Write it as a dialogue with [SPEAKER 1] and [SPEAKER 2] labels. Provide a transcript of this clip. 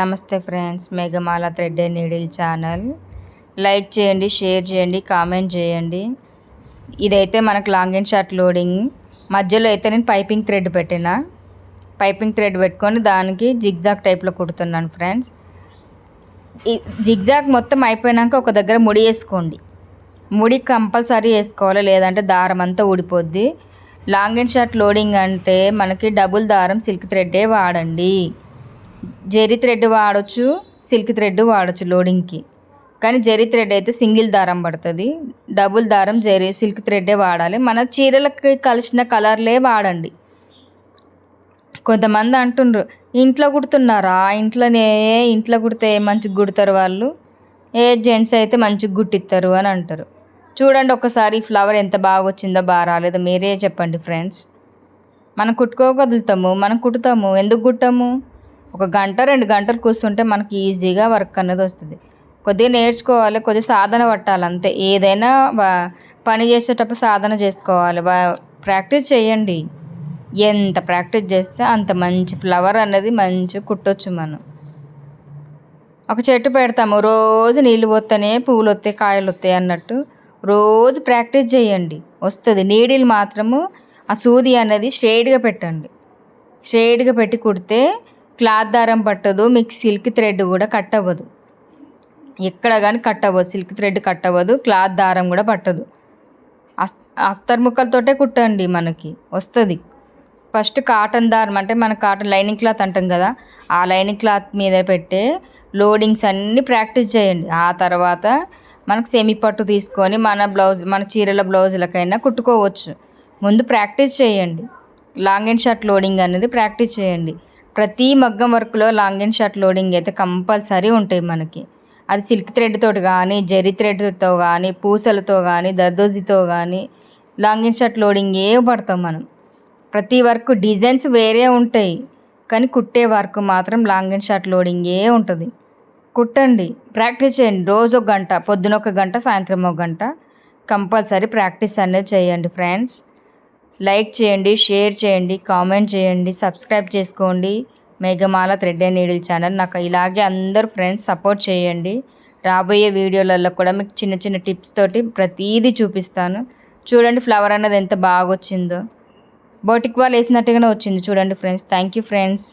[SPEAKER 1] నమస్తే friends, Meghamala thread and needle channel. Like చేయండి, share చేయండి, కామెంట్ చేయండి. ఇదైతే మనకు లాంగ్ అండ్ షార్ట్ లోడింగ్. మధ్యలో అయితే నేను పైపింగ్ థ్రెడ్ పైపింగ్ థ్రెడ్ పెట్టుకొని దానికి జిగ్జాగ్ టైప్లో కుడుతున్నాను ఫ్రెండ్స్. ఈ జిగ్జాగ్ మొత్తం అయిపోయాక ఒక దగ్గర ముడి వేసుకోండి. ముడి కంపల్సరీ వేసుకోవాలి, లేదంటే దారం అంతా ఊడిపోద్ది. లాంగ్ అండ్ షార్ట్ లోడింగ్ అంటే మనకి డబుల్ దారం సిల్క్ థ్రెడ్డే వాడండి. జెరీ థ్రెడ్ వాడచ్చు, సిల్క్ థ్రెడ్ వాడచ్చు లోడింగ్కి. కానీ జెరీ థ్రెడ్ అయితే సింగిల్ దారం పడుతుంది, డబుల్ దారం జెరీ సిల్క్ థ్రెడ్డే వాడాలి. మన చీరలకి కలిసిన కలర్లే వాడండి. కొంతమంది అంటుండ్రు, ఇంట్లో కుడుతున్నారా, ఇంట్లో కుడితే మంచిగా కుడతారు వాళ్ళు, ఏ జెంట్స్ అయితే మంచిగా కుట్టిస్తారు అని అంటారు. చూడండి ఒకసారి ఫ్లవర్ ఎంత బాగా వచ్చిందో బాగా రాలేదో మీరే చెప్పండి ఫ్రెండ్స్. మనం కుట్టుకోగలుగుతాము, మనం కుట్టుతాము, ఎందుకు కుట్టాము? ఒక గంట 2 గంటలు కూర్చుంటే మనకి ఈజీగా వర్క్ అనేది వస్తుంది. కొద్దిగా నేర్చుకోవాలి, కొద్దిగా సాధన పట్టాలి అంతే. ఏదైనా పని చేసేటప్పుడు సాధన చేసుకోవాలి, ప్రాక్టీస్ చేయండి. ఎంత ప్రాక్టీస్ చేస్తే అంత మంచి ఫ్లవర్ అనేది మంచిగా కుట్టొచ్చు మనం. ఒక చెట్టు పెడతాము, రోజు నీళ్ళు పోతేనే పువ్వులు వస్తాయి, కాయలు వస్తాయి అన్నట్టు రోజు ప్రాక్టీస్ చేయండి, వస్తుంది. నీడిల్ మాత్రము ఆ సూది అనేది స్ట్రైట్గా పెట్టండి. స్ట్రైట్గా పెట్టి కుడితే క్లాత్ దారం పట్టదు, మీకు సిల్క్ థ్రెడ్ కూడా కట్ అవ్వదు. ఎక్కడ కానీ కట్ అవ్వదు, సిల్క్ థ్రెడ్ కట్ అవ్వదు, క్లాత్ దారం కూడా పట్టదు. అస్తర్ ముక్కలతోటే కుట్టండి, మనకి వస్తుంది. ఫస్ట్ కాటన్ దారం అంటే మన కాటన్ లైనింగ్ క్లాత్ అంటాం కదా, ఆ లైనింగ్ క్లాత్ మీద పెట్టే లోడింగ్స్ అన్నీ ప్రాక్టీస్ చేయండి. ఆ తర్వాత మనకు సెమీ పట్టు తీసుకొని మన చీరల బ్లౌజులకైనా కుట్టుకోవచ్చు. ముందు ప్రాక్టీస్ చేయండి. లాంగ్ అండ్ షార్ట్ లోడింగ్ అనేది ప్రాక్టీస్ చేయండి. ప్రతి మగ్గం వర్క్లో లాంగ్ అండ్ షార్ట్ లోడింగ్ అయితే కంపల్సరీ ఉంటాయి మనకి. అది సిల్క్ థ్రెడ్తో కానీ, జెరీ థ్రెడ్తో కానీ, పూసలతో కానీ, దర్దోజీతో కానీ లాంగ్ అండ్ షార్ట్ లోడింగ్ పడతాం మనం. ప్రతి వర్క్ డిజైన్స్ వేరే ఉంటాయి, కానీ కుట్టే వర్క్ మాత్రం లాంగ్ అండ్ షార్ట్ లోడింగే ఉంటుంది. కుట్టండి, ప్రాక్టీస్ చేయండి. రోజు 1 గంట, పొద్దున 1 గంట, సాయంత్రం 1 గంట కంపల్సరీ ప్రాక్టీస్ అనేది చేయండి ఫ్రెండ్స్. లైక్ చేయండి, షేర్ చేయండి, కామెంట్ చేయండి, సబ్స్క్రైబ్ చేసుకోండి Meghamala thread and needle channel. నాకు ఇలాగే అందరు ఫ్రెండ్స్ సపోర్ట్ చేయండి. రాబోయే వీడియోలలో కూడా మీకు చిన్న చిన్న టిప్స్ తోటి ప్రతీదీ చూపిస్తాను. చూడండి ఫ్లవర్ అన్నది ఎంత బాగా వచ్చిందో, బోటిక్ వాళ్ళు వేసినట్టుగానే వచ్చింది చూడండి ఫ్రెండ్స్. Thank you friends.